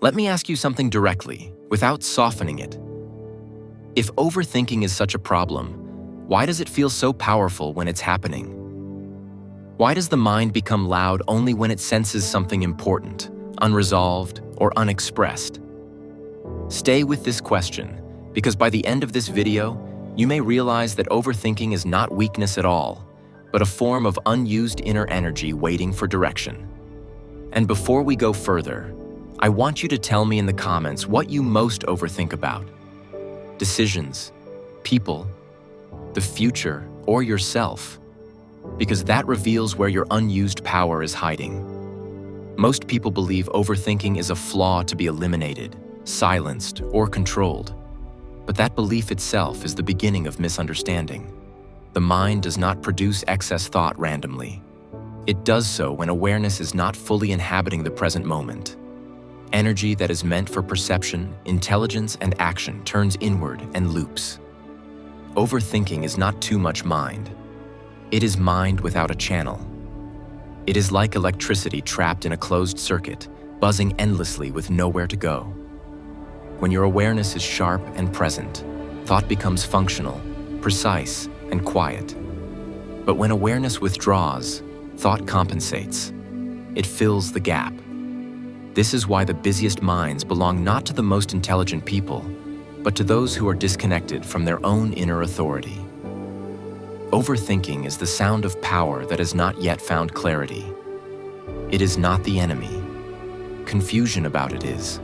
Let me ask you something directly, without softening it. If overthinking is such a problem, why does it feel so powerful when it's happening? Why does the mind become loud only when it senses something important, unresolved, or unexpressed? Stay with this question, because by the end of this video, you may realize that overthinking is not weakness at all, but a form of unused inner energy waiting for direction. And before we go further, I want you to tell me in the comments what you most overthink about. Decisions, people, the future, or yourself, because that reveals where your unused power is hiding. Most people believe overthinking is a flaw to be eliminated, silenced, or controlled. But that belief itself is the beginning of misunderstanding. The mind does not produce excess thought randomly. It does so when awareness is not fully inhabiting the present moment. Energy that is meant for perception, intelligence, and action turns inward and loops. Overthinking is not too much mind. It is mind without a channel. It is like electricity trapped in a closed circuit, buzzing endlessly with nowhere to go. When your awareness is sharp and present, thought becomes functional, precise, and quiet. But when awareness withdraws, thought compensates. It fills the gap. This is why the busiest minds belong not to the most intelligent people, but to those who are disconnected from their own inner authority. Overthinking is the sound of power that has not yet found clarity. It is not the enemy. Confusion about it is.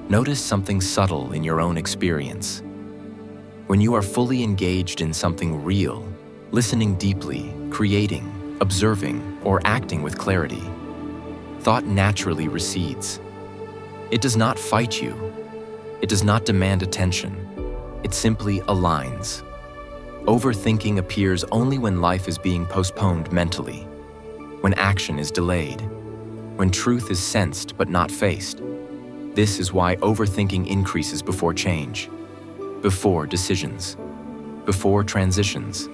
Notice something subtle in your own experience. When you are fully engaged in something real, listening deeply, creating, observing, or acting with clarity, thought naturally recedes. It does not fight you. It does not demand attention. It simply aligns. Overthinking appears only when life is being postponed mentally, when action is delayed, when truth is sensed but not faced. This is why overthinking increases before change, before decisions, before transitions,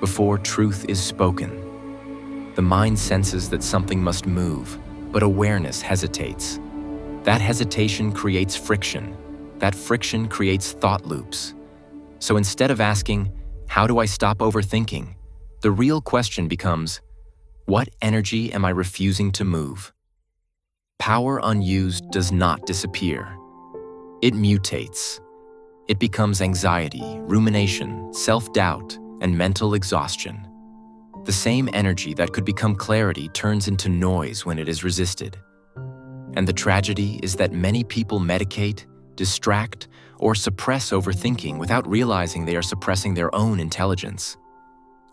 before truth is spoken. The mind senses that something must move, but awareness hesitates. That hesitation creates friction. That friction creates thought loops. So instead of asking, "How do I stop overthinking?" the real question becomes, what energy am I refusing to move? Power unused does not disappear. It mutates. It becomes anxiety, rumination, self-doubt, and mental exhaustion. The same energy that could become clarity turns into noise when it is resisted. And the tragedy is that many people medicate, distract, or suppress overthinking without realizing they are suppressing their own intelligence.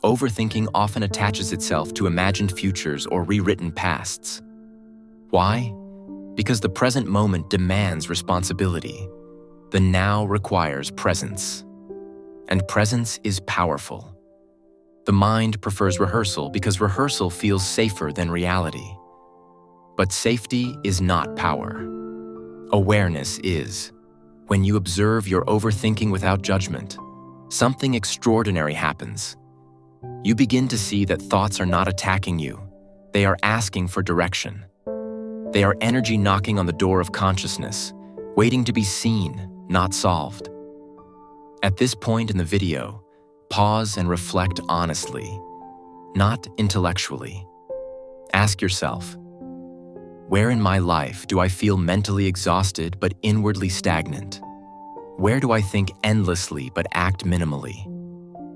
Overthinking often attaches itself to imagined futures or rewritten pasts. Why? Because the present moment demands responsibility. The now requires presence. And presence is powerful. The mind prefers rehearsal because rehearsal feels safer than reality. But safety is not power. Awareness is. When you observe your overthinking without judgment, something extraordinary happens. You begin to see that thoughts are not attacking you. They are asking for direction. They are energy knocking on the door of consciousness, waiting to be seen, not solved. At this point in the video, pause and reflect honestly, not intellectually. Ask yourself, where in my life do I feel mentally exhausted but inwardly stagnant? Where do I think endlessly but act minimally?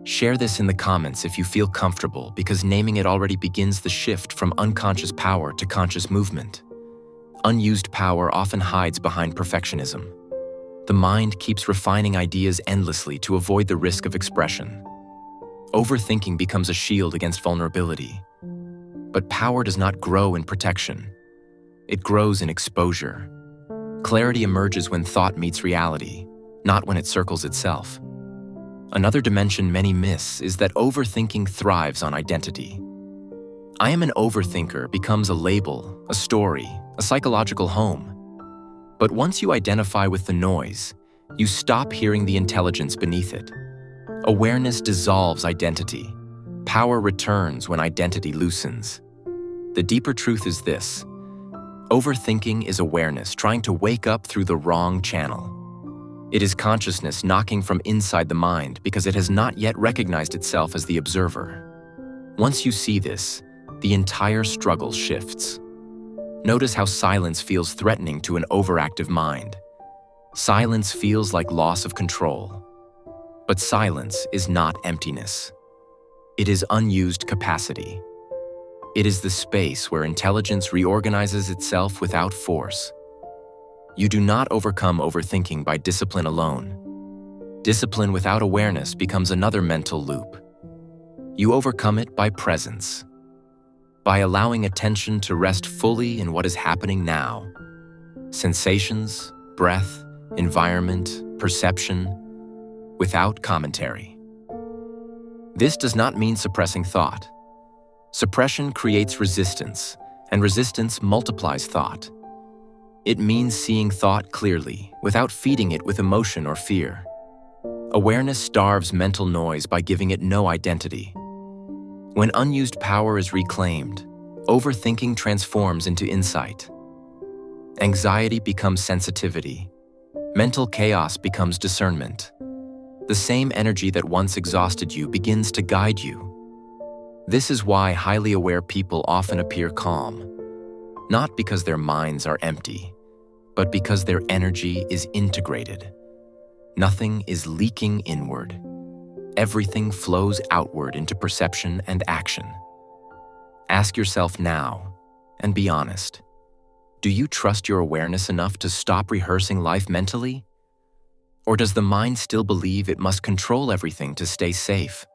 Share this in the comments if you feel comfortable, because naming it already begins the shift from unconscious power to conscious movement. Unused power often hides behind perfectionism. The mind keeps refining ideas endlessly to avoid the risk of expression. Overthinking becomes a shield against vulnerability. But power does not grow in protection. It grows in exposure. Clarity emerges when thought meets reality, not when it circles itself. Another dimension many miss is that overthinking thrives on identity. I am an overthinker becomes a label, a story, a psychological home. But once you identify with the noise, you stop hearing the intelligence beneath it. Awareness dissolves identity. Power returns when identity loosens. The deeper truth is this: Overthinking is awareness trying to wake up through the wrong channel. It is consciousness knocking from inside the mind because it has not yet recognized itself as the observer. Once you see this, the entire struggle shifts. Notice how silence feels threatening to an overactive mind. Silence feels like loss of control. But silence is not emptiness. It is unused capacity. It is the space where intelligence reorganizes itself without force. You do not overcome overthinking by discipline alone. Discipline without awareness becomes another mental loop. You overcome it by presence, by allowing attention to rest fully in what is happening now. Sensations, breath, environment, perception, without commentary. This does not mean suppressing thought. Suppression creates resistance, and resistance multiplies thought. It means seeing thought clearly, without feeding it with emotion or fear. Awareness starves mental noise by giving it no identity. When unused power is reclaimed, overthinking transforms into insight. Anxiety becomes sensitivity. Mental chaos becomes discernment. The same energy that once exhausted you begins to guide you. This is why highly aware people often appear calm, not because their minds are empty, but because their energy is integrated. Nothing is leaking inward. Everything flows outward into perception and action. Ask yourself now, and be honest. Do you trust your awareness enough to stop rehearsing life mentally? Or does the mind still believe it must control everything to stay safe?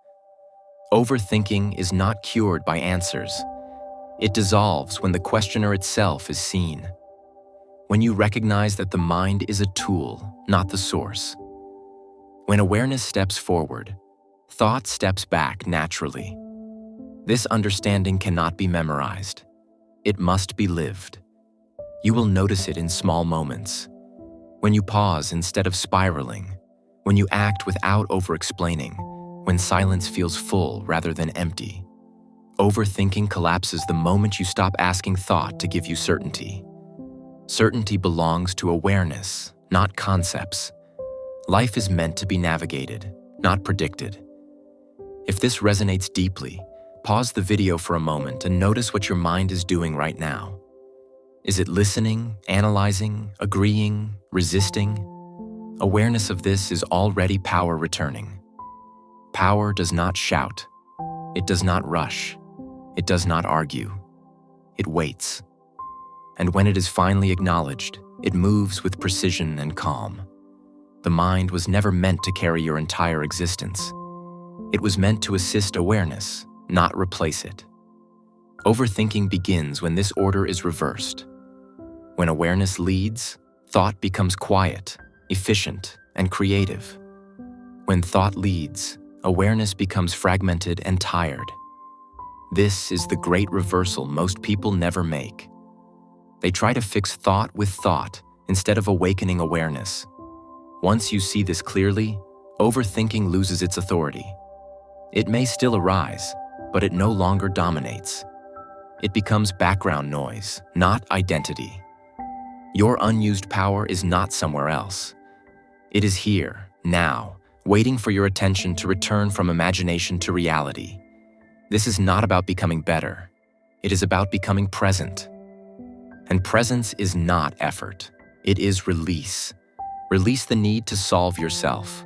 Overthinking is not cured by answers. It dissolves when the questioner itself is seen. When you recognize that the mind is a tool, not the source. When awareness steps forward, thought steps back naturally. This understanding cannot be memorized. It must be lived. You will notice it in small moments. When you pause instead of spiraling, when you act without over-explaining, when silence feels full rather than empty. Overthinking collapses the moment you stop asking thought to give you certainty. Certainty belongs to awareness, not concepts. Life is meant to be navigated, not predicted. If this resonates deeply, pause the video for a moment and notice what your mind is doing right now. Is it listening, analyzing, agreeing, resisting? Awareness of this is already power returning. Power does not shout. It does not rush. It does not argue. It waits. And when it is finally acknowledged, it moves with precision and calm. The mind was never meant to carry your entire existence. It was meant to assist awareness, not replace it. Overthinking begins when this order is reversed. When awareness leads, thought becomes quiet, efficient, and creative. When thought leads, awareness becomes fragmented and tired. This is the great reversal most people never make. They try to fix thought with thought instead of awakening awareness. Once you see this clearly, overthinking loses its authority. It may still arise, but it no longer dominates. It becomes background noise, not identity. Your unused power is not somewhere else. It is here, now, waiting for your attention to return from imagination to reality. This is not about becoming better. It is about becoming present. And presence is not effort. It is release. Release the need to solve yourself.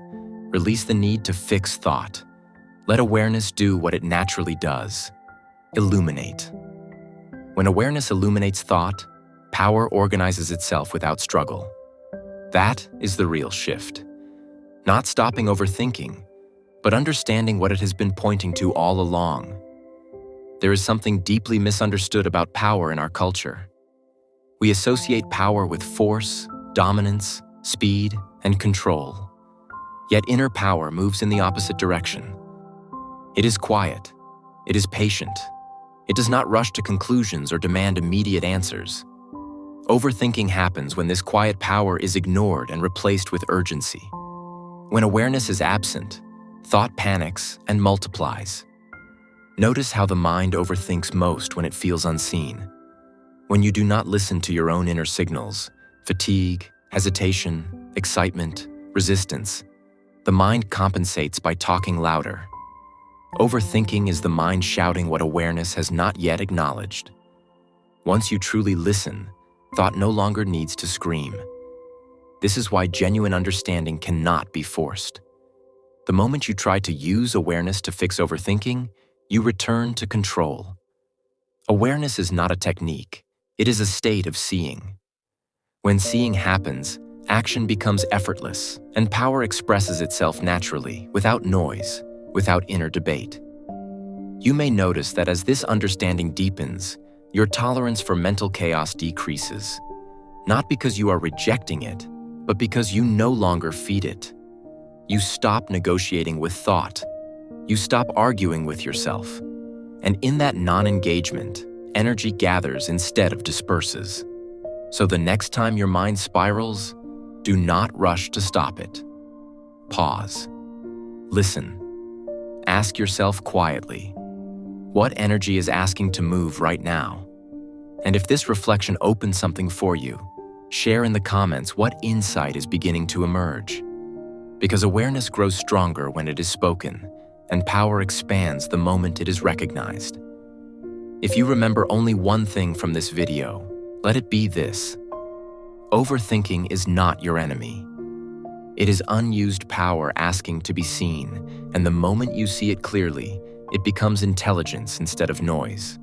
Release the need to fix thought. Let awareness do what it naturally does. Illuminate. When awareness illuminates thought, power organizes itself without struggle. That is the real shift. Not stopping overthinking, but understanding what it has been pointing to all along. There is something deeply misunderstood about power in our culture. We associate power with force, dominance, speed, and control. Yet inner power moves in the opposite direction. It is quiet. It is patient. It does not rush to conclusions or demand immediate answers. Overthinking happens when this quiet power is ignored and replaced with urgency. When awareness is absent, thought panics and multiplies. Notice how the mind overthinks most when it feels unseen. When you do not listen to your own inner signals, fatigue, hesitation, excitement, resistance, the mind compensates by talking louder. Overthinking is the mind shouting what awareness has not yet acknowledged. Once you truly listen, thought no longer needs to scream. This is why genuine understanding cannot be forced. The moment you try to use awareness to fix overthinking, you return to control. Awareness is not a technique, it is a state of seeing. When seeing happens, action becomes effortless, and power expresses itself naturally, without noise, without inner debate. You may notice that as this understanding deepens, your tolerance for mental chaos decreases, not because you are rejecting it, but because you no longer feed it. You stop negotiating with thought. You stop arguing with yourself. And in that non-engagement, energy gathers instead of disperses. So the next time your mind spirals, do not rush to stop it. Pause. Listen. Ask yourself quietly, what energy is asking to move right now? And if this reflection opens something for you, share in the comments what insight is beginning to emerge. Because awareness grows stronger when it is spoken, and power expands the moment it is recognized. If you remember only one thing from this video, let it be this. Overthinking is not your enemy. It is unused power asking to be seen, and the moment you see it clearly, it becomes intelligence instead of noise.